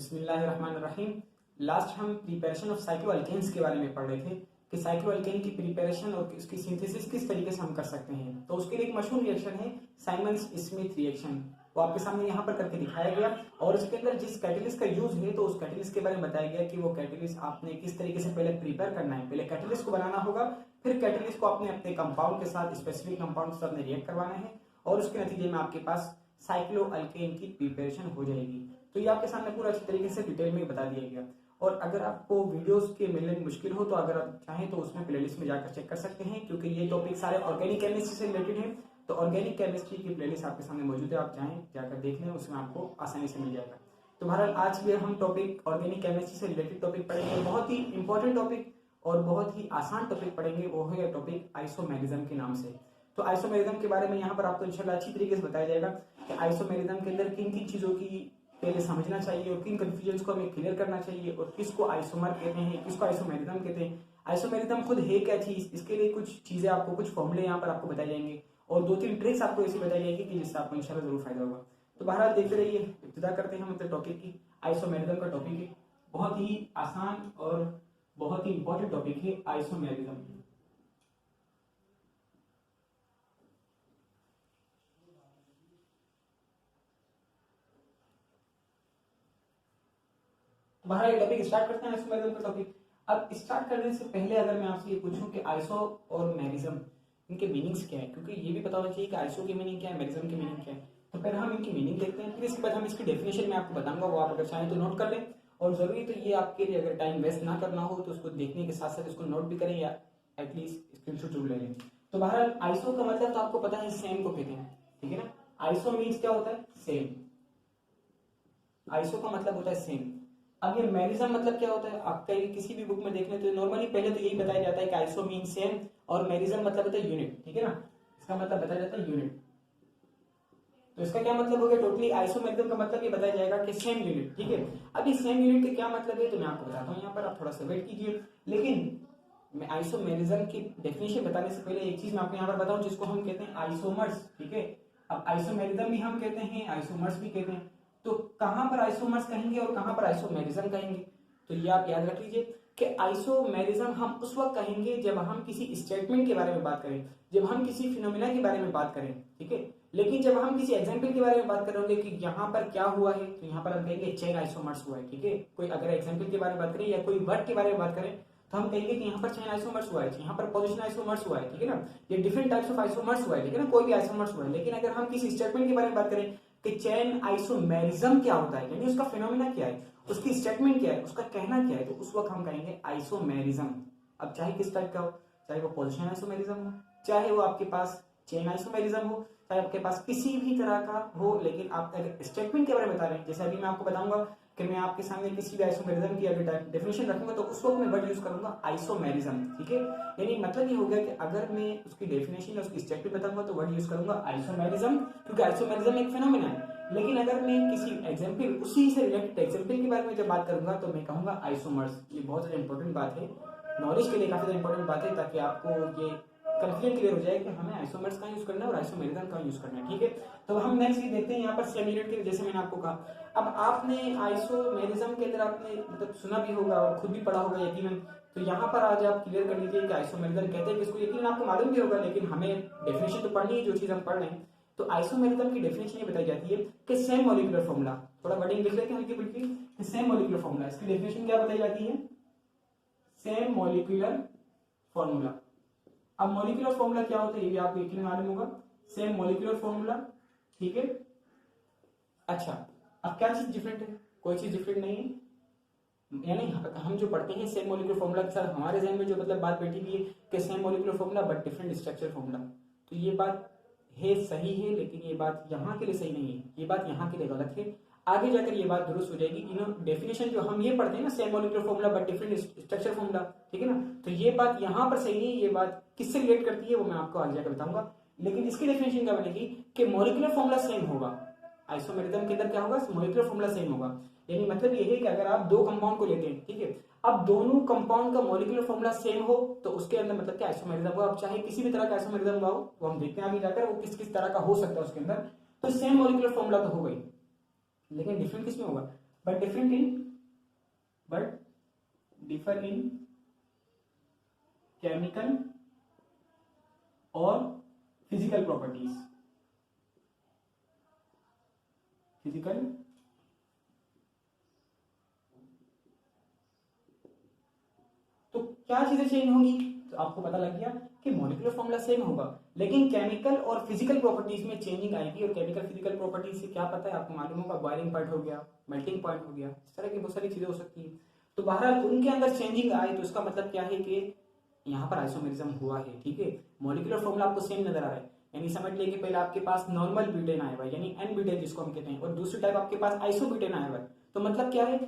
बिस्मिल्लाहिर्रहमानिर्रहीम। लास्ट हम preparation of cycloalkanes के बारे में पढ़ रहे थे कि साइक्लोअल्केन की प्रिपरेशन और उसकी सिंथेसिस किस तरीके से हम कर सकते हैं। तो उसके लिए एक मशहूर रिएक्शन है साइमंड्स स्मिथ रिएक्शन, वो आपके सामने यहाँ पर करके दिखाया गया और उसके अंदर जिस कैटलिस्ट का यूज है तो उस कैटलिस्ट के बारे में बताया गया कि वो कैटलिस्ट आपने किस तरीके से पहले प्रिपेयर करना है। पहले कैटलिस्ट को बनाना होगा, फिर कैटलिस्ट को आपने अपने कंपाउंड के साथ, स्पेसिफिक कंपाउंड के साथ रिएक्ट करवाना है और उसके नतीजे में आपके पास साइक्लोअल्केन की प्रिपरेशन हो जाएगी। तो ये आपके सामने पूरा अच्छी तरीके से डिटेल में बता दिया गया। और अगर आपको वीडियोस के मिलने में मुश्किल हो तो अगर आप चाहें तो उसमें प्लेलिस्ट में जाकर चेक कर सकते हैं, क्योंकि ये टॉपिक सारे ऑर्गेनिक केमिस्ट्री से रिलेटेड है। तो ऑर्गेनिक केमिस्ट्री की प्लेलिस्ट आपके सामने मौजूद है, आप चाहें जाकर देख लें, उसमें आपको आसानी से मिल जाएगा। तो बहरहाल आज भी हम टॉपिक ऑर्गेनिक केमिस्ट्री से रिलेटेड टॉपिक पढ़ेंगे, बहुत ही इंपॉर्टेंट टॉपिक और बहुत ही आसान टॉपिक पढ़ेंगे, वो है टॉपिक आइसोमेरिज्म के नाम से। तो आइसोमेरिज्म के बारे में यहाँ पर आपको इंशाल्लाह अच्छी तरीके से बताया जाएगा कि आइसोमेरिज्म के अंदर किन किन चीजों की पहले समझना चाहिए और किन कंफ्यूजन को हमें क्लियर करना चाहिए और किसको आइसोमर कहते हैं, किसको आइसोमेरिज्म कहते हैं, आइसोमेरिज्म खुद है क्या चीज, इसके लिए कुछ चीजें आपको, कुछ फॉर्मूले यहाँ पर आपको बताए जाएंगे और दो तीन ट्रिक्स आपको ऐसी बताई जाएगी कि जिससे आपको इंशाल्लाह जरूर फायदा होगा। तो बहरहाल देखते रहिए, इब्तिदा करते हैं हम अपने टॉपिक की। आइसोमेरिज्म का टॉपिक है, बहुत ही आसान और बहुत ही इंपॉर्टेंट टॉपिक है आइसोमेरिज्म। बहरहाल टॉपिक स्टार्ट करते हैं आइसोमेरिज्म का टॉपिक। अब स्टार्ट करने से पहले अगर मैं आपसे ये पूछूं कि आइसो और मेरिज्म इनके मीनिंग्स क्या है, क्योंकि ये भी पता होना चाहिए कि आइसो की मीनिंग क्या है, मेरिज्म की मीनिंग क्या है। तो पहले हम इनकी मीनिंग देखते हैं, फिर इसके बाद हम इसकी डेफिनेशन में आपको बताऊंगा, वो आप अगर चाहें तो नोट कर लें। और जरूरी तो ये आपके लिए अगर टाइम वेस्ट ना करना हो तो उसको देखने के साथ साथ इसको नोट भी करें या एटलीस्ट स्क्रीनशॉट जरूर ले लें। तो बहरहाल आइसो का मतलब तो आपको पता है, सेम को कहते हैं, ठीक है ना। आइसो मीन्स क्या होता है, सेम। आइसो का मतलब होता है सेम। अब ये मेरिज्म मतलब क्या होता है, आप किसी भी बुक में देख लें तो नॉर्मली पहले तो यही बताया जाता है कि आइसो मीन सेम और मेरिज्म मतलब होता है यूनिट, ठीक है ना। इसका मतलब बताया जाता है यूनिट। तो इसका क्या मतलब हो गया, टोटली आइसोमेरिज्म का मतलब ये बताया जाएगा कि सेम यूनिट, ठीक है। अब इस सेम यूनिट के क्या मतलब है तो मैं आपको बताता हूँ यहाँ पर, आप थोड़ा सा वेट कीजिए। लेकिन मैं आइसोमेरिज्म की डेफिनेशन बताने से पहले एक चीज मैं आपको यहाँ पर बताऊं जिसको हम कहते हैं आइसोमर्स, ठीक है। अब आइसोमेरिज्म भी हम कहते हैं, आइसोमर्स भी कहते हैं। तो कहां पर आइसोमर्स कहेंगे और कहां पर आइसोमेरिज्म कहेंगे, तो ये आप याद रख लीजिए कि आइसोमेरिज्म हम उस वक्त कहेंगे जब हम किसी स्टेटमेंट के बारे में बात करें, जब हम किसी फिनोमिना के बारे में बात करें, ठीक है। लेकिन जब हम किसी एग्जाम्पल के बारे में बात करेंगे कि यहाँ पर क्या हुआ है, तो यहाँ पर हम कहेंगे चेन आइसोमर्स हुआ है, ठीक है। कोई अगर एग्जाम्पल के बारे में बात करें या कोई वर्ड के बारे में बात करें तो हम कहेंगे कि यहाँ पर चेन आइसोमर्स हुआ है, यहाँ पर पोजीशन आइसोमर्स हुआ है, ठीक है ना। ये डिफरेंट टाइप्स ऑफ आइसोमर्स हुआ है, ठीक है ना, कोई भी आइसोमर्स हुआ है। लेकिन अगर हम किसी स्टेटमेंट के बारे में बात करें कि चेन आइसोमेरिज्म क्या होता है, यानी उसका फिनोमिना क्या है, उसकी स्टेटमेंट क्या है, उसका कहना क्या है, तो उस वक्त हम कहेंगे आइसोमेरिज्म। अब चाहे किस टाइप का हो, चाहे वो पोजीशन आइसोमेरिज्म हो, चाहे वो आपके पास चेन आइसोमेरिज्म हो, चाहे आपके पास किसी भी तरह का हो, लेकिन आप अगर स्टेटमेंट के बारे में बता रहे हैं, जैसे अभी मैं आपको बताऊंगा कि मैं आपके सामने किसी भी आइसोमेरिज्म की अगर डेफिनेशन रखूंगा तो उस वक्त मैं वर्ड यूज करूंगा आइसोमेरिज्म, ठीक है। यानी मतलब ये हो गया कि अगर मैं उसकी डेफिनेशन या उसकी स्टेटमेंट बताऊंगा तो वर्ड यूज करूंगा आइसोमेरिज्म, क्योंकि आइसोमेरिज्म एक फिनोमिना है। लेकिन अगर मैं किसी एग्जाम्पल, उसी से रिलेटेड एग्जाम्पल के बारे में जब बात करूंगा तो मैं कहूंगा आइसोमर्स। ये बहुत ज्यादा इंपॉर्टेंट बात है, नॉलेज के लिए काफी ज्यादा इंपॉर्टेंट बात है, ताकि आपको ये कंफ्यूजन क्लियर हो जाए कि हमें आइसोमर्स का यूज करना है और आइसोमेरिज्म का यूज करना है, ठीक है। तो हम नेक्स्ट देखते हैं यहाँ पर सेम यूनिट के, जैसे मैंने आपको कहा। अब आपने आइसोमेरिज्म के अंदर आपने मतलब सुना भी होगा और खुद भी पढ़ा होगा यकीनन। तो यहाँ पर आज आप क्लियर कर लीजिए कि आइसोमेरिज्म कहते हैं किसको, यकीनन आपको मालूम भी होगा, लेकिन हमें डेफिनेशन तो पढ़नी है जो चीज हम पढ़ रहे हैं। तो आइसोमेरिज्म की डेफिनेशन ये बताई जाती है कि सेम मॉलिक्यूलर फॉर्मूला, थोड़ा वर्डिंग लिख लेते हैं हल्की फुल्की, सेम मॉलिक्यूलर फॉर्मूला, इसकी डेफिनेशन क्या बताई जाती है, सेम मॉलिक्यूलर फॉर्मूला। अब मॉलिक्यूलर फॉर्मूला क्या होता है ये भी आपको यकीन मालूम होगा, सेम मॉलिक्यूलर फॉर्मूला, ठीक है। अच्छा, अब क्या चीज डिफरेंट है, कोई चीज डिफरेंट नहीं है, यानी हम जो पढ़ते हैं सेम मॉलिक्यूलर फॉर्मूला के साथ हमारे जहन में जो मतलब बात बैठी हुई है कि same molecular formula but different structure formula, तो ये बात है, सही है, लेकिन ये बात यहाँ के लिए सही नहीं है, ये बात यहाँ के लिए गलत है। आगे जाकर ये बात दुरुस्त हो जाएगी। इन डेफिनेशन जो हम ये पढ़ते हैं ना, same molecular formula but different structure formula, ठीक है ना, तो ये बात यहाँ पर सही नहीं है, ये बात किससे रिलेट करती है वो मैं आपको आगे जाकर बताऊंगा। लेकिन इसकी डेफिनेशन क्या बनेगी कि मॉलिक्यूलर फॉर्मूला सेम होगा, आइसोमेरिज्म के अंदर क्या होगा, मॉलिक्यूलर फॉर्मूला सेम होगा। यानी मतलब ये है कि अगर आप दो कंपाउंड को लेते हैं, ठीक है, अब दोनों कंपाउंड का मॉलिक्यूलर फॉर्मूला सेम हो तो उसके अंदर मतलब क्या आइसोमेरिज्म हो। अब चाहे किसी भी तरह का आइसोमेरिज्म हो, वो हम देखते हैं आगे जाकर वो किस किस तरह का हो सकता है उसके अंदर। तो सेम मॉलिक्यूलर फॉर्मूला तो हो गई, लेकिन डिफरेंट किसमें होगा, बट डिफर इन केमिकल और फिजिकल प्रॉपर्टीज। तो क्या चीजें चेंज होंगी? तो आपको पता लग गया कि मॉलिक्यूलर फॉर्मूला सेम होगा, लेकिन केमिकल और फिजिकल प्रॉपर्टीज में चेंजिंग आएगी। और केमिकल फिजिकल प्रॉपर्टीज से क्या पता है आपको मालूम होगा, बॉइलिंग पॉइंट हो गया, मेल्टिंग पॉइंट हो गया, इस तरह की बहुत सारी चीजें हो सकती है। तो बहरहाल उनके अंदर चेंजिंग आए तो इसका मतलब क्या है कि यहाँ पर आइसोमेरिज्म हुआ है। ठीक है, मॉलिक्यूलर फॉर्मूला आपको सेम नजर आ रहा है, यानी समझ लें कि पहले आपके पास नॉर्मल ब्यूटेन आया हुआ है, यानी एन ब्यूटेन जिसको हम कहते हैं, और दूसरी टाइप आपके पास आइसोब्यूटेन आया हुआ है। तो मतलब क्या है,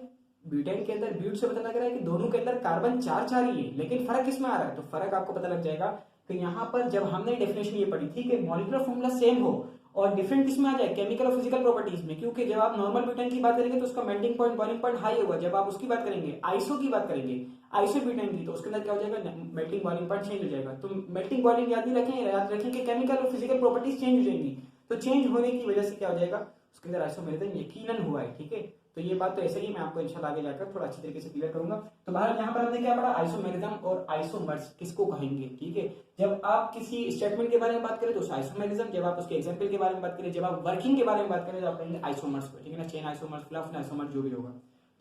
ब्यूटेन के अंदर ब्यूट से पता लग रहा है कि दोनों के अंदर कार्बन चार चार ही है, लेकिन फर्क किसमें आ रहा है? तो फर्क आपको पता लग जाएगा कि यहाँ पर जब हमने डेफिनेशन ये पढ़ी थी कि मॉलिक्यूलर फॉर्मूला सेम हो और डिफरेंट किसमें आ जाए, केमिकल और फिजिकल प्रॉपर्टीज में। क्योंकि जब आप नॉर्मल ब्यूटेन की बात करेंगे तो उसका melting point boiling point high होगा। जब आप उसकी बात करेंगे, आइसो की बात करेंगे, आइसो ब्यूटेन की, तो उसके अंदर क्या हो जाएगा, मेल्टिंग बॉइलिंग पॉइंट चेंज हो जाएगा। तो मेल्टिंग बॉइलिंग याद रखें कि केमिकल और फिजिकल प्रॉपर्टीज चेंज हो जाएंगी। तो चेंज होने की वजह से क्या हो जाएगा, उसके अंदर आइसोमेरिज्म यकीनन हुआ है। ठीक है, तो ये बात तो ऐसे ही मैं आपको इंशाल्लाह आगे जाकर थोड़ा अच्छी तरीके से क्लियर करूंगा। तो बहरहाल यहाँ पर हमने क्या पढ़ा, आइसोमेरिज्म और आइसोमर्स किसको कहेंगे। ठीक है, जब आप किसी स्टेटमेंट के बारे में बात करें तो आइसोमेरिज्म, जब आप उसके एग्जांपल के बारे में बात करें, जब आप वर्किंग के बारे में बात करें तो आप कहेंगे आइसोमर्स को। ठीक है ना, चेन आइसोमर्स, फ्लफ आइसोमर्स, जो भी होगा।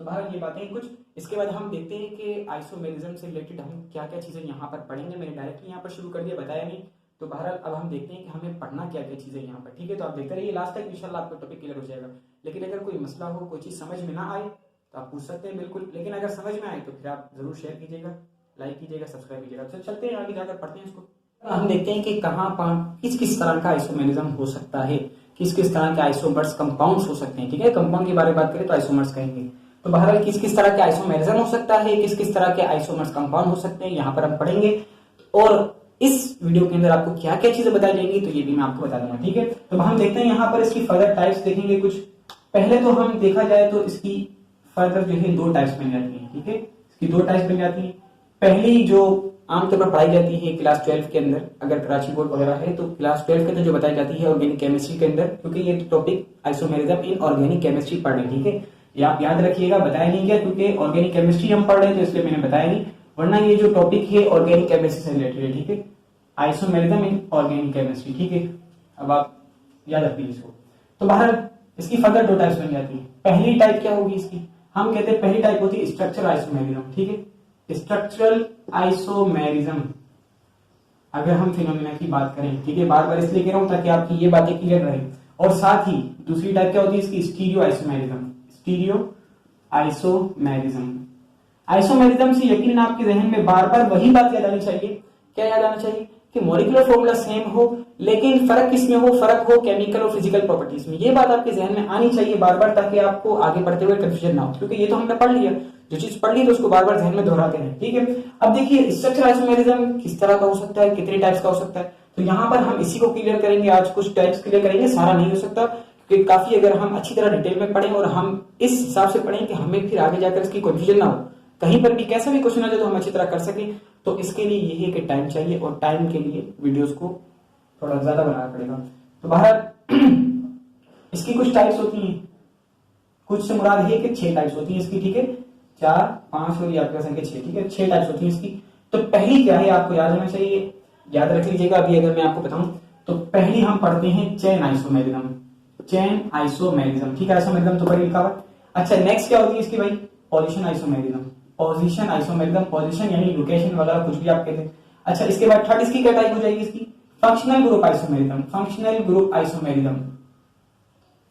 तो बहरहाल ये बातें कुछ, इसके बाद हम देखते हैं कि आइसोमेरिज्म से रिलेटेड हम क्या क्या चीजें यहाँ पर पढ़ेंगे। मैंने डायरेक्टली यहाँ पर शुरू कर दिया, बताया नहीं। तो बहरहाल अब हम देखते हैं कि हमें पढ़ना क्या क्या चीजें यहाँ पर। ठीक है, तो आप देखते रहिए लास्ट तक, इंशाल्लाह आपको टॉपिक क्लियर हो जाएगा। लेकिन अगर कोई मसला हो, कोई चीज समझ में ना आए तो आप पूछ सकते हैं बिल्कुल, लेकिन अगर समझ में आए तो फिर आप जरूर शेयर कीजिएगा, लाइक कीजिएगा, सब्सक्राइब कीजिएगा। तो चलते हैं आगे जाकर पढ़ते हैं इसको। हम देखते हैं कि कहाँ पर किस किस तरह का आइसोमेरिज्म हो सकता है, किस किस तरह के आइसोमर्स कंपाउंड्स हो सकते हैं। ठीक है, कंपाउंड की बारे में बात करें तो आइसोमर्स कहेंगे। तो बहरहाल किस किस तरह के आइसोमेरिज्म हो सकता है, किस किस तरह के आइसोमर्स कंपाउंड हो सकते हैं, यहाँ पर हम पढ़ेंगे। और इस वीडियो के अंदर आपको क्या क्या चीजें बताई जाएंगी तो ये भी मैं आपको बता दूंगा। ठीक है, तो हम देखते हैं यहाँ पर इसकी फर्दर टाइप्स देखेंगे कुछ। पहले तो हम देखा जाए तो इसकी फर्दर जो है दो टाइप्स बन जाती है। ठीक है, इसकी दो टाइप्स बन जाती है। पहली जो आमतौर पर पढ़ाई जाती है क्लास 12 के अंदर, अगर कराची बोर्ड वगैरह है तो क्लास 12 के अंदर जो बताई जाती है ऑर्गेनिक केमिस्ट्री के अंदर, क्योंकि ये topic isomerism in organic chemistry पढ़ रहे हैं। ठीक है, ये आप याद रखिएगा, बताया नहीं गया क्योंकि ऑर्गेनिक केमिस्ट्री हम पढ़ रहे हैं तो इसलिए मैंने बताया नहीं, वरना ये जो टॉपिक है ऑर्गेनिक केमिस्ट्री से रिलेटेड है। ठीक है, आइसोमेरिज्म इन ऑर्गेनिक केमिस्ट्री। ठीक है, अब आप याद रखिए इसको। तो बाहर इसकी फर्दर दो टाइप्स बन जाती है। पहली टाइप क्या होगी इसकी, हम कहते हैं पहली टाइप होती है स्ट्रक्चरल आइसोमेरिज्म। ठीक है, स्ट्रक्चरल आइसोमेरिज्म अगर हम फिनोमेना की बात करें। ठीक है, बार बार इसलिए कह रहा हूं ताकि आपकी ये बातें क्लियर रहे। और साथ ही दूसरी टाइप क्या होती है इसकी, stereo isomerism. Stereo isomerism, isomerism से यकीनन आपके जहन में बार बार वही बात याद आनी चाहिए। क्या याद आना चाहिए कि मॉलिक्यूलर फॉर्मूला सेम हो, लेकिन फर्क किसमें हो, फर्क हो केमिकल और फिजिकल प्रॉपर्टीज में। ये बात आपके जहन में आनी चाहिए बार बार, ताकि आपको आगे बढ़ते हुए कंफ्यूजन ना हो। क्योंकि ये तो हमने पढ़ लिया, जो चीज पढ़ ली तो उसको बार बार जहन में दोहराते हैं। ठीक है, अब देखिए स्ट्रक्चरल आइसोमेरिज्म किस तरह का हो सकता है, कितने टाइप्स का हो सकता है। तो यहाँ पर हम इसी को क्लियर करेंगे आज, कुछ टाइप्स क्लियर करेंगे, सारा नहीं हो सकता क्योंकि काफी अगर हम अच्छी तरह डिटेल में पढ़ें और हम इस हिसाब से पढ़ें कि हमें फिर आगे जाकर इसकी कंफ्यूजन ना हो, कहीं पर भी कैसा भी क्वेश्चन आ जाए तो हम अच्छी तरह कर सकें। तो इसके लिए यही है कि टाइम चाहिए, और टाइम के लिए वीडियोस को थोड़ा ज्यादा बनाना पड़ेगा। तो बाहर इसकी कुछ टाइप्स होती हैं, कुछ से मुराद है कि 6 टाइप्स होती हैं इसकी। ठीक है, 4, 5 और आपके संख्या 6। ठीक है, 6 टाइप्स होती हैं इसकी। तो पहली क्या है आपको याद होना चाहिए, याद रख लीजिएगा। अभी अगर मैं आपको बताऊं तो पहली हम पढ़ते हैं चेन आइसोमेरिज्म। चेन आइसोमेरिज्म, ठीक है, आइसोमेरिज्म तो पढ़ी लिखा हुआ। अच्छा, नेक्स्ट क्या होती है इसकी भाई, position isomerism. Position isomerism, position यानी लोकेशन वगैरह कुछ भी आप कहते हैं। अच्छा, इसके बाद थर्ड इसकी क्या टाइप हो जाएगी इसकी, functional group isomerism. Functional group isomerism,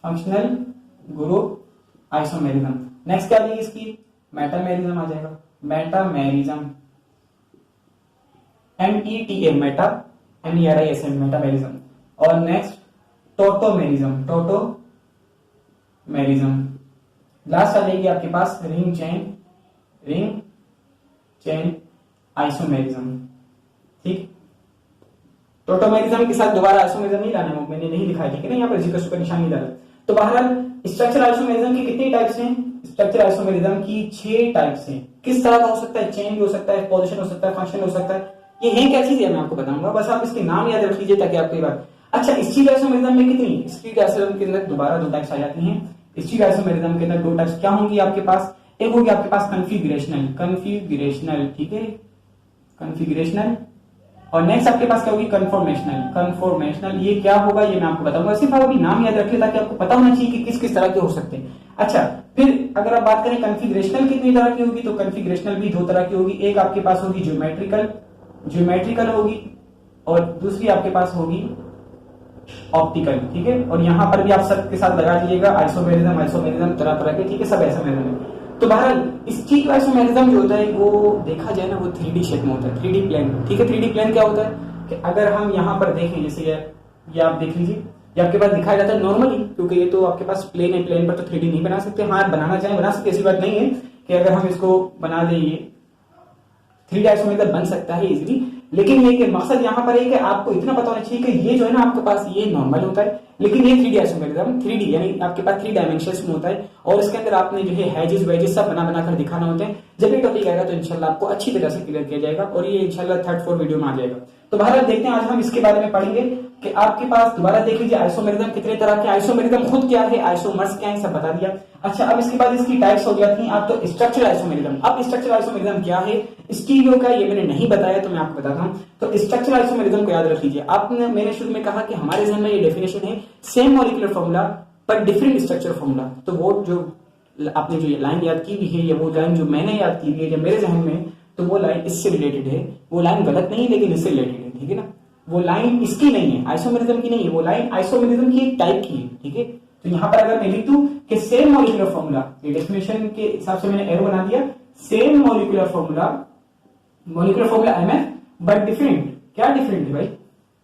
functional group isomerism. Next क्या आ जाएगी इसकी, मेटामेरिज्म आ जाएगा। Metamerism, META, Meta, MERISM, metamerism. और नेक्स्ट टोटोमेरिज्म, टोटोमेरिज्म। लास्ट आ जाएगी आपके पास रिंग चेन आइसोमेरिज्म। ठीक, टोटोमेरिज्म के साथ दोबारा आइसोमेरिज्म नहीं लाना है, मैंने नहीं लिखा है। ठीक है ना, यहाँ पर जिक्र का निशान नहीं डाला। तो बहरहाल स्ट्रक्चरल आइसोमेरिज्म की कितनी टाइप्स हैं, स्ट्रक्चरल आइसोमेरिज्म की 6 टाइप्स हैं। किस तरह का हो सकता है, चेन भी हो सकता है, पोजीशन हो सकता है, फंक्शन हो सकता है। ये है क्या चीज है मैं आपको बताऊंगा, बस आप इसके नाम याद रख लीजिए ताकि आपको ये बात। अच्छा, स्टीरियो आइसोमेरिज्म में कितनी, स्टीरियो आइसोमेरिज्म के अंदर दोबारा 2 टाइप्स आ जाती हैं। स्टीरियो आइसोमेरिज्म के अंदर दो टाइप्स क्या होंगी आपके पास, एक होगी आपके पास कन्फिगरेशनल, ठीक है, कन्फिगरेशनल, और नेक्स्ट आपके पास क्या होगी कन्फॉर्मेशनल। ये क्या होगा ये मैं आपको बताऊंगा, सिर्फ आप अभी नाम याद रखिए ताकि आपको पता होना चाहिए कि किस किस तरह के हो सकते हैं। अच्छा, फिर अगर आप बात करें कन्फिगरेशनल कितनी तरह की होगी, तो कन्फिगरेशनल भी दो तरह की होगी, एक आपके पास होगी ज्योमेट्रिकल होगी, और दूसरी आपके पास होगी ऑप्टिकल, ठीक है। और यहां पर भी आप सबके साथ लगा लीजिएगा आइसोमेरिज्म तरह तरह के, ठीक है, सब आइसोमेरिज्म है। तो बहरहाल स्टीरियो आइसोमेरिज्म जो होता है वो देखा जाए ना वो 3D शेप में होता है, 3D प्लेन, ठीक है। 3D प्लेन क्या होता है कि अगर हम यहाँ पर देखें, जैसे ये आप देख लीजिए, ये आपके पास दिखाया जाता है नॉर्मली, क्योंकि ये तो आपके पास प्लेन है, प्लेन पर तो 3D नहीं बना सकते। हाँ, बनाना चाहें बना सकते, ऐसी बात नहीं है कि अगर हम इसको बना दें ये 3D आइसोमेरिज्म बन सकता है इजीली, लेकिन ये कि मकसद यहाँ पर है कि आपको इतना पता होना चाहिए कि ये जो है ना आपके पास ये नॉर्मल होता है, लेकिन ये 3D आइसोमेरिज्म 3D यानी आपके पास 3 डायमेंशंस में होता है, और इसके अंदर आपने जो है हैजेस वेजेस सब बना बना कर दिखाना होते हैं। जब ये टॉपिक आएगा तो इंशाल्लाह आपको अच्छी तरह से क्लियर किया जाएगा, और ये इंशाल्लाह 3rd 4th वीडियो में आ जाएगा। तो बहरहाल देखते हैं आज हम इसके बारे में पढ़ेंगे कि आपके पास दोबारा देख लीजिए आइसोमेरिज्म कितने तरह के, आइसोमेरिज्म खुद क्या है, आइसोमर्स क्या है, सब बता दिया। अच्छा, अब इसके बाद इसकी टाइप्स हो गया थी आप, तो स्ट्रक्चरल आइसोमेरिज्म। अब स्ट्रक्चरल आइसोमेरिज्म क्या है, स्टीरियो का ये मैंने नहीं बताया तो मैं आपको बताता हूं। तो स्ट्रक्चरल आइसोमेरिज्म को याद रख लीजिए। आपने मैंने शुरू में कहा कि हमारे जहन में ये डेफिनेशन है सेम मॉलिक्यूलर फॉर्मूला पर डिफरेंट स्ट्रक्चर फॉर्मूला। तो वो जो आपने जो ये लाइन याद की हुई है, या वो लाइन जो मैंने याद की हुई है जब मेरे जहन में, तो वो लाइन इससे रिलेटेड है। वो लाइन गलत नहीं लेकिन इससे रिलेटेड है, ठीक है ना। वो लाइन इसकी नहीं है, आइसोमेरिज्म की नहीं है, वो लाइन आइसोमेरिज्म की एक टाइप की है, ठीक है। तो यहां पर अगर मैं लिख दूं कि सेम मॉलिक्यूलर फॉर्मूला, ये डेफिनेशन के हिसाब से मैंने एरो बना दिया, same molecular formula MF but different, क्या डिफरेंट है भाई,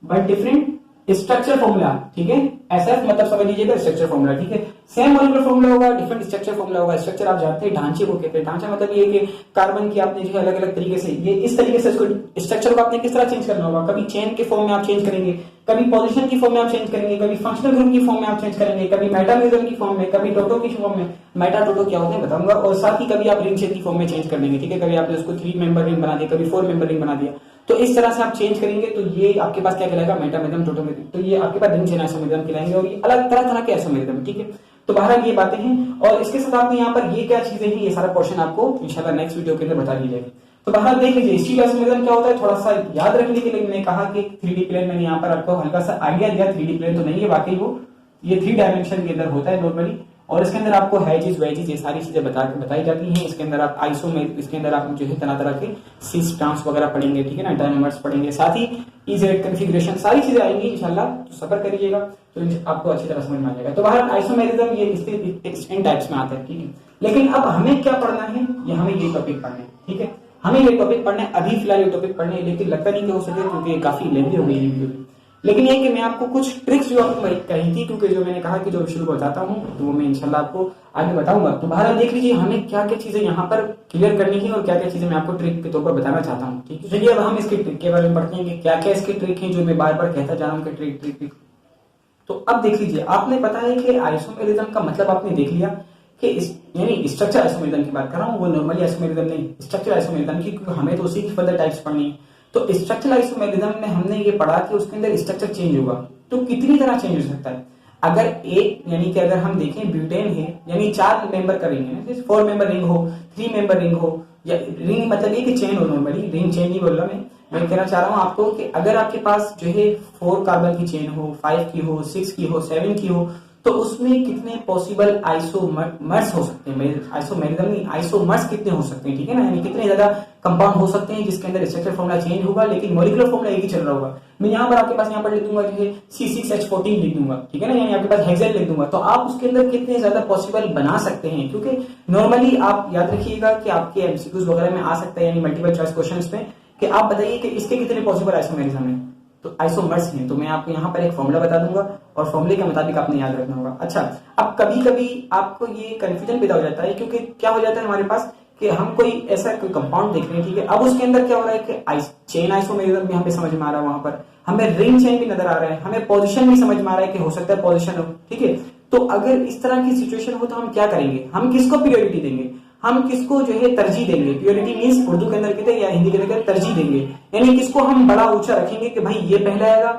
बट डिफरेंट स्ट्रक्चर फॉर्मूला, ठीक है। SF मतलब समझ लीजिएगा स्ट्रक्चर फॉर्मूला, ठीक है। सेम मॉलिक्यूलर फॉर्मूला होगा, डिफरेंट स्ट्रक्चर फॉर्मूला होगा। स्ट्रक्चर आप जानते हैं ढांचे को कहते हैं, ढांचा मतलब ये कि कार्बन की आपने जो है अलग अलग तरीके से ये इस तरीके से इसको स्ट्रक्चर को आपने किस तरह चेंज करना होगा, कभी चेन के फॉर्म में आप चेंज करेंगे, कभी पोजीशन की फॉर्म में आप चेंज करेंगे, कभी फंक्शनल ग्रुप की फॉर्म में आप चेंज करेंगे, कभी मेटामेरिज्म की फॉर्म में, कभी टोटो की फॉर्म में, मेटा टोटो क्या होते हैं बताऊंगा, और साथ ही कभी आप रिंग चेन की फॉर्म में चेंज कर देंगे, ठीक है। कभी आपने उसको 3 मेंबर रिंग बना दिया, कभी 4 मेंबर रिंग बना दिया, तो इस तरह से आप चेंज करेंगे तो ये आपके पास क्या कहलाएगा, मेटामेरिज्म, टोटोमेरिज्म। तो ये आपके पास रिंग चेन आइसोमेरिज्म कहलाएंगे, और ये अलग तरह तरह के आइसोमेरिज्म, ठीक है। तो बहरहाल ये बातें हैं, और इसके साथ आपको यहाँ पर ये क्या चीजें हैं, ये सारा पोर्शन आपको इंशाल्लाह नेक्स्ट वीडियो के अंदर बता दी जाएगी। तो बहरहाल देख लीजिए स्टीरियो आइसोमेरिज्म क्या होता है, थोड़ा सा याद रखने के लिए मैंने कहा कि 3D प्लेन, मैंने यहाँ पर आपको हल्का सा आइडिया दिया। 3D प्लेन तो नहीं है वाकई, वो ये 3 डायमेंशन के अंदर होता है नॉर्मली, और इसके अंदर आपको हैजेस वेजेस ये सारी चीजें बताई जाती हैं। इसके अंदर आप इसके अंदर आप जो है तरह तरह के सिस ट्रांस वगैरह पढ़ेंगे, ठीक है ना, डायनामर्स पढ़ेंगे, साथ ही इजेड कन्फिगरेशन सारी चीजें आएंगी इंशाल्लाह। तो सफर करिएगा तो आपको अच्छी तरह समझ में आ जाएगा। तो बाहर आइसोमेरिज्म ये इसके टाइप्स में आता है, ठीक है। लेकिन अब हमें क्या पढ़ना है, ये हमें ये टॉपिक पढ़ना है, ठीक है। हमें ये टॉपिक पढ़ना है, अभी फिलहाल ये टॉपिक पढ़ने, लेकिन लगता नहीं कि हो सके क्योंकि काफी लेंथी हो गई वीडियो। लेकिन ये कि मैं आपको कुछ ट्रिक्स जो आपको कही थी, क्योंकि जो मैंने कहा कि जो शुरू बताता हूँ तो वो मैं इंशाल्लाह आपको आगे बताऊंगा। तो बहरहाल देख लीजिए हमें क्या क्या चीजें यहाँ पर क्लियर करनी है और क्या क्या चीजें मैं आपको ट्रिक के तौर पर बताना चाहता हूँ, ठीक है। चलिए अब हम इसके ट्रिक के बारे में पढ़ते हैं कि क्या क्या इसके ट्रिक है जो मैं बार बार कहता जा रहा हूँ कि ट्रिक। तो अब देख लीजिए, आपने पता है कि आइसोमेरिज्म का मतलब आपने देख लिया कि यानी स्ट्रक्चर आइसोमेरिज्म की बात कर रहा हूँ, वो नॉर्मली आइसोमेरिज्म नहीं, स्ट्रक्चर आइसोमेरिज्म की, क्योंकि हमें तो उसी की फर्दर टाइप्स पढ़नी है। तो स्ट्रक्चरल आइसोमेरिज्म में हमने ये पढ़ा कि उसके अंदर स्ट्रक्चर चेंज होगा, तो कितनी तरह चेंज हो सकता है। अगर एक यानी कि अगर हम देखें ब्यूटेन है, यानी 4 मेंबर का रिंग है, 4 मेंबर रिंग हो, 3 मेंबर रिंग हो, या रिंग मतलब ये कि चेन हो, नॉर्मली रिंग चेन नहीं बोल रहा मैं कहना चाह रहा हूं आपको कि अगर आपके पास जो है 4 कार्बन की चेन हो, 5 की हो, 6 की हो, 7 की हो, तो उसमें कितने पॉसिबल आइसोमर्स हो सकते हैं, आइसोमेरिज्म नहीं, आइसोमर्स कितने हो सकते हैं, ठीक है ना, यानी कितने ज्यादा कंपाउंड हो सकते हैं जिसके अंदर स्ट्रक्चर फॉर्मूला चेंज होगा लेकिन मॉलिक्यूलर फॉर्मूला एक ही चल रहा होगा। मैं यहाँ पर आपके पास यहाँ पर लिख दूंगा जो है C6H14 लिख दूंगा, ठीक है ना, यानी आपके पास हेक्सेन लिख दूंगा। तो आप उसके अंदर कितने ज्यादा पॉसिबल बना सकते हैं, क्योंकि नॉर्मली आप याद रखिएगा कि आपके एमसीक्यूज वगैरह में आ सकता है, यानी मल्टीपल चॉइस क्वेश्चंस में, कि आप बताइए कि इसके कितने पॉसिबल आइसोमेरिज्म है, तो आइसोमर्स हैं। तो मैं आपको यहाँ पर एक फॉर्मूला बता दूंगा और फॉर्मूले के मुताबिक आपने याद रखना होगा। अच्छा, अब कभी कभी आपको ये कंफ्यूजन पैदा हो जाता है, क्योंकि क्या हो जाता है हमारे पास कि हम कोई ऐसा कोई कंपाउंड देख रहे हैं, ठीक है, अब उसके अंदर क्या हो रहा है कि चेन आइसोमेरिज्म भी यहाँ पे समझ में आ रहा है, वहां पर हमें रिंग चेन भी नजर आ रहा है, हमें पोजीशन भी समझ में आ रहा है कि हो सकता है पोजीशन हो, ठीक है। तो अगर इस तरह की सिचुएशन हो तो हम क्या करेंगे, हम किसको प्रायोरिटी देंगे, हम किसको जो है तरजीह देंगे। प्योरिटी मींस उर्दू के अंदर कहते हैं या हिंदी के अंदर तरजीह देंगे, यानी किसको हम बड़ा ऊंचा रखेंगे कि भाई ये पहले आएगा,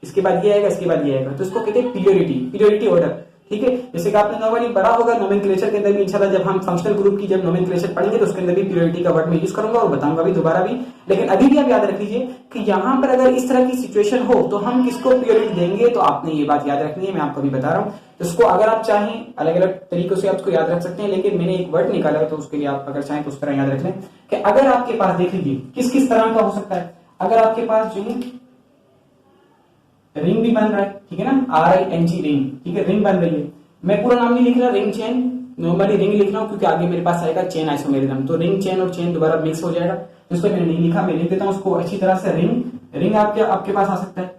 इसके बाद ये आएगा, इसके बाद ये आएगा, तो इसको कहते हैं प्रियोरिटी ऑर्डर। ठीक है। जैसे कि आपने नॉर्मली पढ़ा होगा नोमेनक्लेचर के अंदर भी, इंशाल्लाह जब हम फंक्शनल ग्रुप की जब नोमेनक्लेचर पढ़ेंगे तो उसके अंदर भी प्योरिटी का वर्ड में यूज करूंगा और बताऊंगा भी दोबारा भी। लेकिन अभी भी आप याद रख लीजिए कि यहाँ पर अगर इस तरह की सिचुएशन हो तो हम किसको प्योरिटी देंगे, तो आपने ये बात याद रखनी है, मैं आपको अभी बता रहा हूँ। तो इसको अगर आप चाहें अलग अलग तरीकों से आपको याद रख सकते हैं, लेकिन मैंने एक वर्ड निकाला है तो उसके लिए आप अगर चाहें तो उस तरह याद रख लें कि अगर आपके पास, देख लीजिए किस किस तरह का हो सकता है। अगर आपके पास जो है रिंग भी बन रहा है, ठीक है ना, RING रिंग, ठीक है, रिंग बन रही है। मैं पूरा नाम नहीं लिख रहा, रिंग चेन, नॉर्मली रिंग लिख रहा हूं क्योंकि आगे मेरे पास आएगा चेन आइसोमेरिज्म, तो रिंग चेन और चेन दोबारा मिक्स हो जाएगा, तो इसको मैंने नहीं लिखा, मैं लिख देता हूं उसको अच्छी तरह से। रिंग, रिंग आपके पास आ सकता है,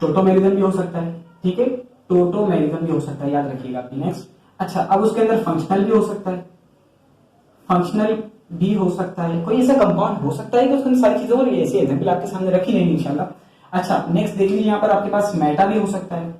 टोटोमेरिज्म भी हो सकता है, ठीक है, टोटोमेरिज्म भी हो सकता है, याद रखिएगा आपकी। नेक्स्ट, अच्छा अब उसके अंदर फंक्शनल भी हो सकता है, फंक्शनल भी हो सकता है, कोई ऐसा कंपाउंड हो सकता है कि उसके अंदर सारी चीजें हो रही है, ऐसी एग्जाम्पल आपके सामने रखी नहीं इंशाल्लाह। अच्छा नेक्स्ट देख लीजिए, यहाँ पर आपके पास मेटा भी हो सकता है।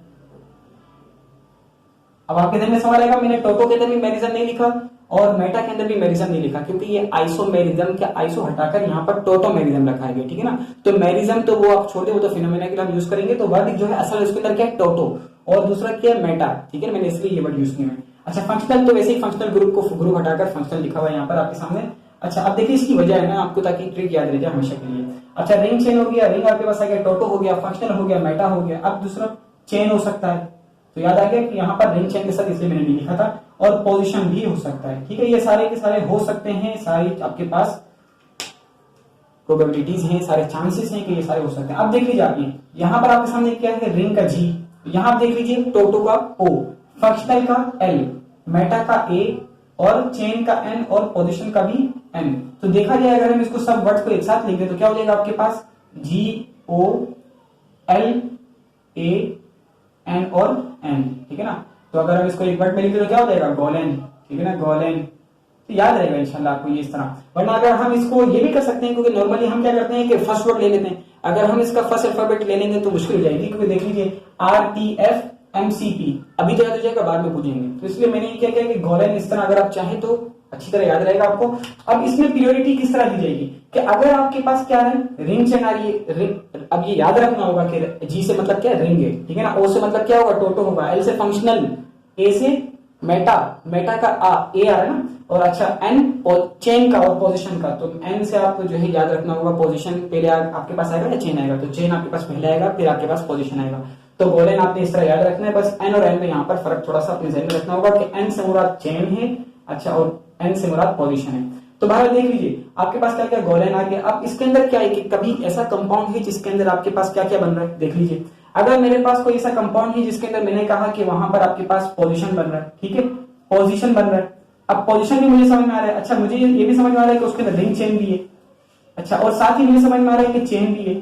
अब आपके ध्यान में सवाल आएगा, मैंने टोटो के अंदर भी मेरिज्म नहीं लिखा और मेटा के अंदर भी मेरिज्म नहीं लिखा क्योंकि ये आइसोमेरिज्म के आइसो हटाकर यहाँ पर टोटोमेरिज्म रखा है, ठीक है ना। तो मेरिज्म तो वो आप छोड़ दे, वो तो फिनोमेना के लिए हम यूज करेंगे, तो वर्ड जो है असल उसके अंदर क्या है, टोटो, और दूसरा क्या है, मेटा, ठीक है, मैंने इसलिए ये वर्ड यूज किया है। अच्छा फंक्शनल, तो वैसे ही फंक्शनल ग्रुप को ग्रुप हटाकर फंक्शनल लिखा हुआ है यहाँ पर आपके सामने। अच्छा अब देखिए इसकी वजह है ना आपको, ताकि ट्रिक याद रह जाए हमेशा के लिए। अच्छा रिंग चेन हो गया, रिंग आपके पास आ गया, टोटो हो गया, फंक्शनल हो गया, मेटा हो गया। अब दूसरा चेन हो सकता है, तो याद आ गया कि यहाँ पर रिंग चेन के साथ इसलिए मैंने नहीं लिखा था, और पोजीशन भी हो सकता है, ठीक है। ये सारे के सारे हो सकते हैं, सारी आपके पास प्रोबेबिलिटीज हैं, सारे चांसेस हैं कि ये सारे हो सकते हैं। अब देख लीजिए आप, यहाँ पर आपके सामने क्या है, रिंग का G, यहाँ आप देख लीजिए टोटो का O, फंक्शनल का L, मेटा का A, और चेन का N, और पोजीशन का भी N। तो देखा जाए अगर हम इसको सब वर्ड्स को एक साथ लिख दें तो क्या हो जाएगा आपके पास, GOLAN और N, ठीक है ना। तो अगर हम इसको एक वर्ड में लिख दें तो क्या हो जाएगा, गोलेन, ठीक है ना, गोलेन। तो याद रहेगा इंशाल्लाह आपको ये इस तरह। वरना अगर हम इसको ये भी कर सकते हैं, क्योंकि नॉर्मली हम क्या करते हैं कि फर्स्ट वर्ड ले लेते हैं, अगर हम इसका फर्स्ट अल्फाबेट ले लेंगे तो मुश्किल हो जाएगी, क्योंकि देख लीजिए RTFMCP अभी तो याद हो जाएगा, बाद में पूछेंगे, तो इसलिए मैंने क्या किया कि गोलेन इस तरह अगर आप चाहें तो अच्छी तरह याद रहेगा आपको। अब इसमें प्योरिटी किस तरह दी जाएगी कि अगर आपके पास क्या है, रिंग चेन आ रही है, रिंग, अब ये याद रखना होगा कि जी से मतलब क्या है, रिंग है, ठीक है ना, ओ से मतलब क्या होगा, टोटो होगा, एल से फंक्शनल, ए से मेटा, मेटा का ए आ रहा है ना, और अच्छा एन चेन का और पोजीशन का, तो एन से आपको जो है याद रखना होगा, पोजीशन पहले आपके पास आएगा या चेन आएगा, तो चेन आपके पास पहले आएगा फिर आपके पास पोजीशन आएगा। तो गोलेन आपने इस तरह याद रखना है, बस एन और एन में यहाँ पर फर्क थोड़ा सा अपने जहन में रखना होगा कि एन से मुराद चेन है, अच्छा, और एन से मुराद पोजीशन है। तो बाहर देख लीजिए आपके पास क्या क्या गोलेन आ गया। अब इसके अंदर क्या है कि कभी ऐसा कंपाउंड है जिसके अंदर आपके पास क्या क्या बन रहा है, देख लीजिए। अगर मेरे पास कोई ऐसा कंपाउंड है जिसके अंदर मैंने कहा कि वहां पर आपके पास पोजीशन बन रहा है, ठीक है, पोजीशन बन रहा है। अब पोजीशन भी मुझे समझ में आ रहा है, अच्छा मुझे ये भी समझ में आ रहा है कि उसके अंदर रिंग चेन भी है, अच्छा, और साथ ही मुझे समझ में आ रहा है कि चेन भी है,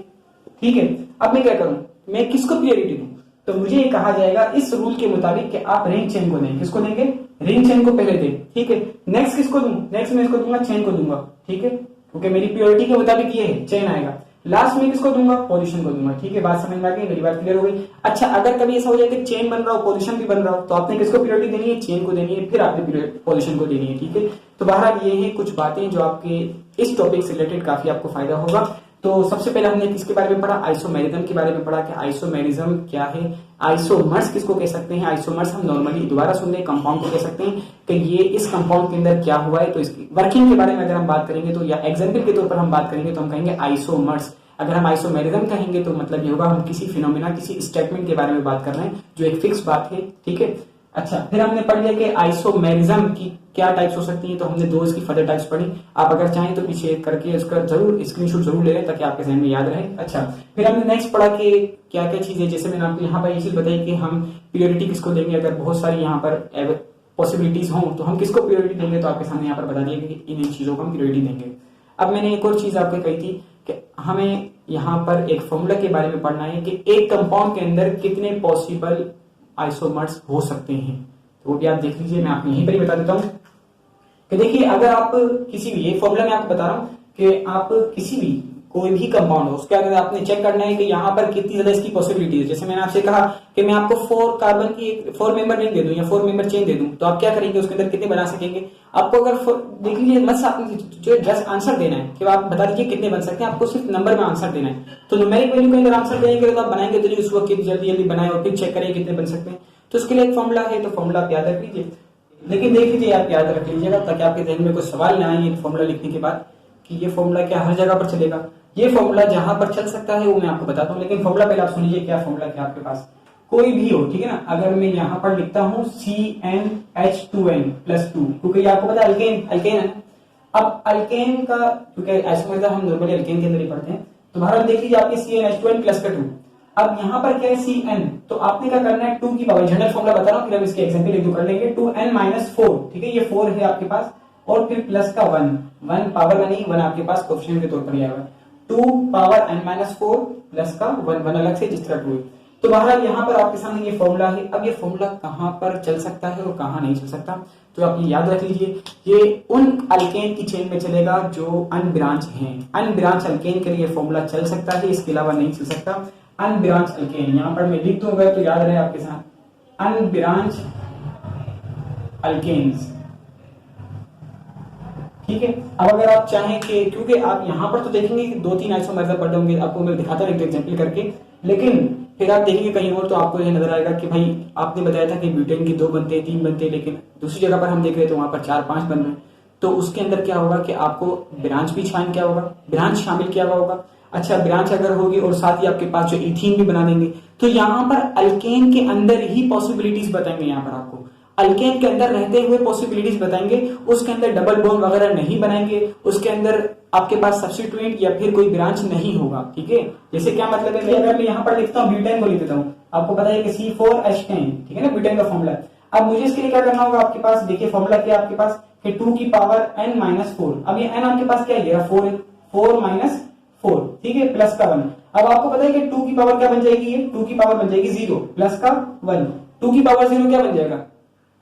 ठीक है। अब मैं क्या करूं, मैं किसको प्रायोरिटी दूं, तो मुझे ये कहा जाएगा इस रूल के मुताबिक कि आप रिंग चेन को दें, किसको देंगे, रिंग चेन को पहले दें, ठीक है। नेक्स्ट किसको दूं, नेक्स्ट मैं इसको दूंगा, चेन को दूंगा, ठीक है, क्योंकि मेरी प्योरिटी के मुताबिक ये है, चेन आएगा। लास्ट में किसको दूंगा, पोजीशन को दूंगा, ठीक है, बात समझ में आ गई, मेरी बात क्लियर हो गई। अच्छा अगर कभी ऐसा हो जाए कि चेन बन रहा हो पोजीशन भी बन रहा हो, तो आपने किसको प्रायोरिटी देनी है, चेन को देनी है, फिर आपने पोजीशन को देनी है, ठीक है। तो बहरहाल ये है कुछ बातें जो आपके इस टॉपिक से रिलेटेड काफी आपको फायदा होगा। तो सबसे पहले हमने किसके बारे में पढ़ा, आइसोमेरिज्म के बारे में पढ़ा कि आइसोमेरिज्म क्या है, आइसोमर्स किसको कह सकते हैं। आइसोमर्स हम नॉर्मली दोबारा सुन लें, कंपाउंड को कह सकते हैं कि ये इस कंपाउंड के अंदर क्या हुआ है। तो इसकी वर्किंग के बारे में अगर हम बात करेंगे तो, या एग्जाम्पल के तौर पर हम बात करेंगे तो हम कहेंगे आइसोमर्स। अगर हम आइसोमेरिज्म कहेंगे तो मतलब ये होगा हम किसी फिनोमिना, किसी स्टेटमेंट के बारे में बात कर रहे हैं जो एक फिक्स बात है, ठीक है। अच्छा फिर हमने पढ़ लिया कि आइसोमेरिज्म की क्या टाइप्स हो सकती हैं, तो हमने दो इसकी फर्दर टाइप्स पढ़ी। आप अगर चाहें तो पीछे करके इसका जरूर स्क्रीनशॉट जरूर ले लें ताकि आपके जहन में याद रहे। अच्छा फिर हमने नेक्स्ट पढ़ा कि क्या क्या चीजें, जैसे मैंने आपको यहाँ पर ये चीज बताई कि हम प्रियोरिटी किसको देंगे, अगर बहुत सारी यहाँ पर पॉसिबिलिटीज हों तो हम किसको प्रियोरिटी देंगे, तो आपके सामने यहाँ पर बता दिया कि इन चीजों को हम प्रियोरिटी देंगे। अब मैंने एक और चीज आपको कही थी कि हमें यहाँ पर एक फॉर्मूला के बारे में पढ़ना है कि एक कंपाउंड के अंदर कितने पॉसिबल आइसोमर्स हो सकते हैं, तो वो भी आप देख लीजिए। मैं आपको यहीं पर ही बता देता हूं कि देखिए अगर आप किसी भी, ये फॉर्मूला मैं आपको बता रहा हूं कि आप किसी भी कोई भी कंपाउंड हो उसके अगर आपने चेक करना है कि यहाँ पर कितनी ज्यादा इसकी पॉसिबिलिटी है। जैसे मैंने आपसे कहा कि मैं आपको 4 कार्बन की 4 मेंबर रिंग दे दूं या 4 मेंबर चेन दे दूं, तो आप क्या करेंगे, उसके अंदर कितने बना सकेंगे। आपको अगर देख लीजिए मत जो जस्ट आंसर देना है कि आप बता दीजिए कितने बन सकते हैं, आपको सिर्फ नंबर में आंसर देना है। तो न्यूमेरिक वैल्यू के अंदर आंसर देंगे तो आप बनाएंगे तो उस वक्त जल्दी जल्दी बनाए और फिर चेक करें कितने बन सकते हैं। तो उसके लिए एक फॉर्मूला है, तो फॉर्मूला आप याद रख लीजिए। लेकिन देख लीजिए, आप याद रख लीजिएगा ताकि आपके ध्यान में कोई सवाल ना आए फॉर्मूला लिखने के बाद कि ये फॉर्मूला क्या हर जगह पर चलेगा। ये फॉर्मूला जहां पर चल सकता है वो मैं आपको बताता हूँ, लेकिन फॉर्मूला पहले आप सुन लीजिए क्या फॉर्मूला क्या आपके पास कोई भी हो, ठीक है ना। अगर मैं यहाँ पर लिखता हूँ CnH2n+2, क्योंकि आपको पता है अल्केन अल्केन है। अब अल्केन का क्योंकि आइसोमर हम नॉर्मली अल्केन के अंदर ही पढ़ते हैं, तो भारत देख लीजिए आपके CnH2n+2। अब यहाँ पर क्या है Cn, तो आपने क्या करना है 2 की पावर, जनरल फॉर्मूला बता रहा हूँ, फिर हम इसके एग्जांपल एक दो कर लेंगे। 2n-4, ठीक है, ये 4 है आपके पास, और फिर प्लस का 1 पावर में नहीं, 1 आपके पास कोएफिशिएंट के तौर पर आएगा। 2 पावर n-4 प्लस का 1 अलग से जिस तरह 2 है। तो बहरहाल यहाँ पर आपके सामने ये फॉर्मूला है। अब ये फॉर्मूला कहाँ पर चल सकता है और कहाँ नहीं चल सकता, तो आप ये याद रख लीजिए, ये उन अल्केन की चेन में चलेगा जो अनब्रांच हैं। अनब्रांच अल्केन के लिए फॉर्मूला चल सकता है, इसके अलावा नहीं चल सकता। अनब्रांच अल्केन यहाँ पर मैं लिख दूंगा तो याद रहे आपके साथ, अनब्रांच अल्केन्स, ठीक है। अब अगर आप चाहें कि, क्योंकि आप यहाँ पर तो देखेंगे कि 2-3 आइसोमर्स पढ़े होंगे, आपको मैं दिखाता हूँ एक एग्जांपल करके, लेकिन फिर आप देखेंगे कहीं और तो आपको यह नजर आएगा कि भाई आपने बताया था कि ब्यूटेन की 2 बनते हैं 3 बनते हैं, लेकिन दूसरी जगह पर हम देख रहे हैं तो वहां पर 4-5 बन रहे हैं। तो उसके अंदर क्या होगा कि आपको ब्रांच भी ब्रांच शामिल किया हुआ होगा। अच्छा, ब्रांच अगर होगी और साथ ही आपके पास जो इथीन भी बना देंगे, तो यहाँ पर अल्केन के अंदर ही पॉसिबिलिटीज बताएंगे। यहाँ पर आपको अल्केन के अंदर रहते हुए पॉसिबिलिटीज बताएंगे, उसके अंदर डबल बॉन्ड वगैरह नहीं बनाएंगे, उसके अंदर आपके पास सब्स्टिट्यूएंट या फिर कोई ब्रांच नहीं होगा, ठीक है। जैसे क्या मतलब है, अगर मैं यहाँ पर लिखता हूँ ब्यूटेन को लिख देता हूँ, आपको पता है कि C4H10, ठीक है ना, ब्यूटेन का फॉर्मूला। अब मुझे इसके लिए क्या करना होगा, आपके पास देखिए फॉर्मूला क्या है आपके पास कि 2 की पावर n-4। अब ये n आपके पास क्या है, 4 है, 4-4, ठीक है, प्लस का 1। अब आपको पता है कि 2 की पावर क्या बन जाएगी, ये 2 की पावर बन जाएगी 0 प्लस का 1। 2 की पावर 0 क्या बन जाएगा,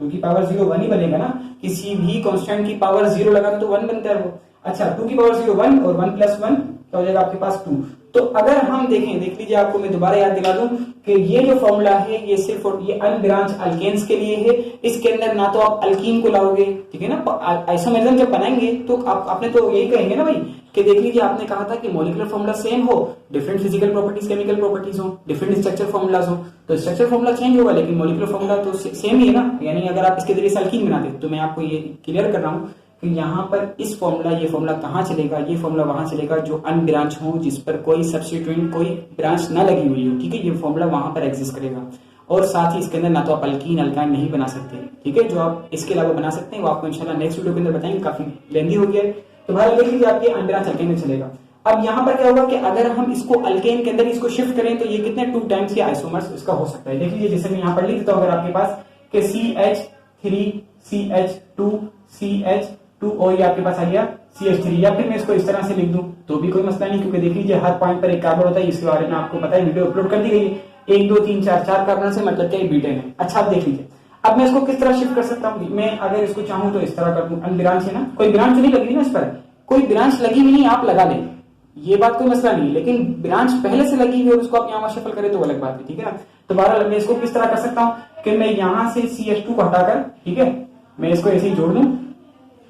2 की पावर 0 1 ही बनेगा ना, किसी भी कांस्टेंट की पावर 0 लगा तो 1 बनता है वो। अच्छा, 2 की पावर 0 1 और 1 + 1 क्या हो जाएगा आपके पास 2। तो अगर हम देखें, देख लीजिए, आपको मैं दोबारा याद दिला दूं कि ये जो फॉर्मूला है ये सिर्फ ये अनब्रांच अल्केन्स के लिए है। इसके अंदर ना तो आप अल्कीन को लाओगे, ठीक है ना, आइसोमेरिज्म जब बनाएंगे तो आपने तो यही कहेंगे ना भाई कि देख लीजिए आपने कहा था कि मॉलिक्यूलर फॉर्मूला सेम हो, different physical properties chemical properties हो, डिफरेंट स्ट्रक्चर फॉर्मूलाज हो, तो स्ट्रक्चर फॉर्मूला चेंज होगा लेकिन मॉलिक्यूलर फॉर्मूला तो सेम ही है ना। यानी अगर आप इसके जरिए अल्कीन बना दे, तो मैं आपको ये क्लियर कर रहा हूँ कि यहाँ पर इस फॉर्मूला ये फॉर्मूला कहाँ चलेगा, ये फॉर्मूला वहां चलेगा जो अनब्रांच हो, जिस पर कोई सब्स्टिट्यूएंट कोई ब्रांच ना लगी हुई हो, ठीक है, ये फॉर्मूला वहां पर एग्जिस्ट करेगा। और साथ ही इसके अंदर ना तो आप अल्कीन अल्काइन नहीं बना सकते, ठीक है, जो आप इसके अलावा बना सकते हैं वो आपको इंशाल्लाह नेक्स्ट वीडियो के अंदर बताएंगे, काफी लेंदी हो गया है। तो भाई देख लीजिए आपके अनब्रांच अल्केन में चलेगा। अब यहाँ पर क्या होगा कि अगर हम इसको अल्केन के अंदर इसको शिफ्ट करें तो ये कितने 2 टाइम्स के आइसोमर्स इसका हो सकता है। देख लीजिए, जैसे मैं यहाँ पर लिख देता हूँ, अगर आपके पास कि CH3 CH2 CH2 और ये आपके पास आ गया CH3, या फिर मैं इसको इस तरह से लिख दूं तो भी कोई मसला नहीं, क्योंकि देख लीजिए हर पॉइंट पर एक कार्बन होता है, इसके बारे में आपको पता है, वीडियो अपलोड कर दी गई है। 1 2 3 4 कार्बन से मतलब क्या ब्यूटेन है। अच्छा, आप देख लीजिए, अब मैं इसको किस तरह शिफ्ट कर सकता हूँ, मैं अगर इसको चाहूं तो इस तरह कर दूं, अनब्रांच है ना, कोई ब्रांच नहीं लगी ना, इस पर कोई ब्रांच लगी हुई नहीं, आप लगा लें, ये बात कोई मसला नहीं, लेकिन ब्रांच पहले से लगी हुई और उसको आप यहाँ शफल करें तो अलग बात है, ठीक है ना। तो बहरहाल मैं इसको किस तरह कर सकता हूँ कि मैं यहाँ से CH2 को हटाकर, ठीक है, मैं इसको ऐसे ही जोड़ दूं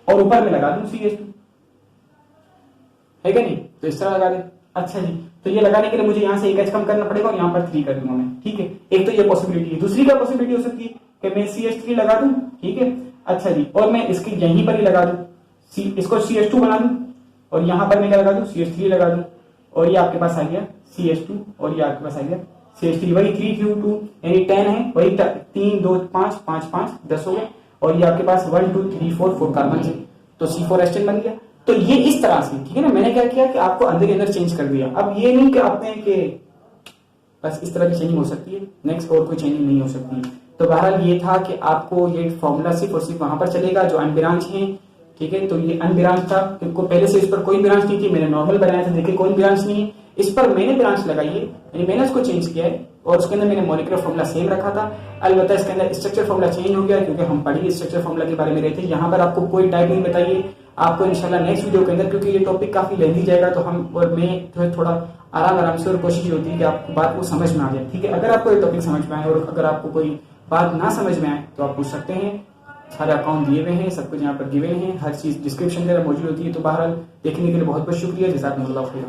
और ऊपर में लगा दूं CH2, है क्या नहीं, तो इस तरह लगा दें। अच्छा जी, तो ये लगाने के लिए मुझे यहाँ से एक H कम करना पड़ेगा और यहाँ पर 3 कर दूंगा मैं, ठीक है। एक तो ये पॉसिबिलिटी है, दूसरी क्या पॉसिबिलिटी हो सकती है कि मैं CH3 लगा दूं, ठीक है, अच्छा जी, और मैं इसकी यहीं पर ही लगा दूं, इसको CH2 बना दूं और यहाँ पर मैं क्या लगा दूं, CH3 लगा दूं, और ये आपके पास आ गया CH2 और ये आपके पास आ गया CH3, वही 3 2 2 यानी 10 है, वही 3 2 5 5 5 10 हो गए, और ये आपके पास 1 2 3 4 कार्बन है, तो C4H10 बन गया। तो ये इस तरह से, ठीक है ना, मैंने क्या किया कि आपको अंदर के अंदर चेंज कर दिया। अब ये नहीं कि आपने कि बस इस तरह की चेंजिंग हो सकती है, नेक्स्ट और कोई चेंजिंग नहीं हो सकती है। तो बहरहाल ये था कि आपको ये फॉर्मूला सिर्फ और सिर्फ वहां पर चलेगा जो अनब्रांच है, ठीक है। तो ये अनब्रांच था, क्योंकि पहले से इस पर कोई ब्रांच नहीं थी, मैंने नॉर्मल बनाया था, देखिए कोई ब्रांच नहीं है, इस पर मैंने ब्रांच लगाई है, यानी मैंने उसको चेंज किया है और उसके अंदर मैंने मॉलिक्यूलर फॉर्मूला सेम रखा था। अलबत्ता इसके अंदर स्ट्रक्चर फॉर्मूला चेंज हो गया क्योंकि हम पढ़िए स्ट्रक्चर फॉर्मूला के बारे में रहते हैं। यहाँ पर आपको कोई टाइप नहीं बताइए, आपको इंशाल्लाह नेक्स्ट वीडियो के अंदर, क्योंकि ये टॉपिक काफी लेंदी जाएगा, तो हम और मैं जो है थोड़ा आराम से, और कोशिश होती है कि आपको बात को समझ में आ जाए, ठीक है। अगर आपको ये टॉपिक समझ में आए और अगर आपको कोई बात ना समझ में आए तो आप पूछ सकते हैं, सारे अकाउंट दिए हुए हैं, सब कुछ यहाँ पर दिए हुए हैं, हर चीज डिस्क्रिप्शन में मौजूद होती है। तो बहरहाल देखने के लिए बहुत बहुत शुक्रिया, जज़ाकमुल्लाह खैर।